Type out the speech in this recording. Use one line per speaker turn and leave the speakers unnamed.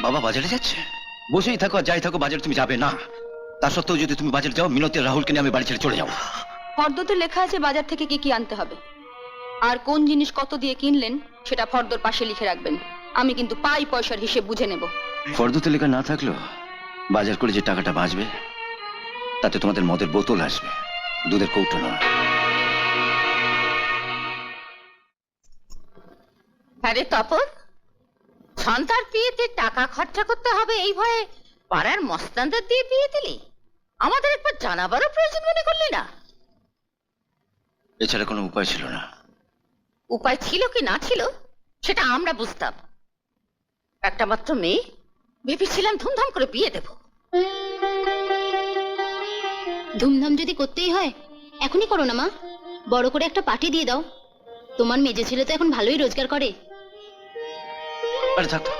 বাবা বাজারে যাচ্ছে? বসেই থাকো আর যাই থাকো, বাজারে তুমি যাবে না। তা সত্ত্বেও যদি তুমি বাজারে যাও, মিনতি আর রাহুলকে নিয়ে আমি বাড়ি ছেড়ে চলে যাবো।
ফর্দতে লেখা আছে বাজার থেকে কি কি আনতে হবে, আর কোন জিনিস কত দিয়ে কিনলেন সেটা ফর্দর পাশে লিখে রাখবেন। আমি কিন্তু পাই পয়সার হিসেব বুঝে নেব।
ফর্দতে লেখা না থাকলেও বাজার করে যে টাকাটা বাঁচবে, তাতে তোমাদের মদের বোতল আসবে, দুধের কৌটো নয়।
আরে তপন, সন্তার বিয়েতে টাকা খরচা করতে হবে এই ভয়ে পাড়ার মস্তানদের দিয়ে বিয়ে দিলি? আমাদের একবার জানাবারও প্রয়োজন মনে করলি না?
এছাড়া কোনো উপায় ছিল না।
উপায় ছিল কি না ছিল সেটা আমরা বুঝতাম। একটা মাত্র মেয়ে, ভেবেছিলাম ধুমধাম করে বিয়ে দেব।
ধুমধাম যদি করতেই হয় এখনই করো না মা, বড় করে একটা পার্টি দিয়ে দাও। তোমার মেজে ছেলে তো এখন ভালোই রোজগার করে।
আরে থাক থাক,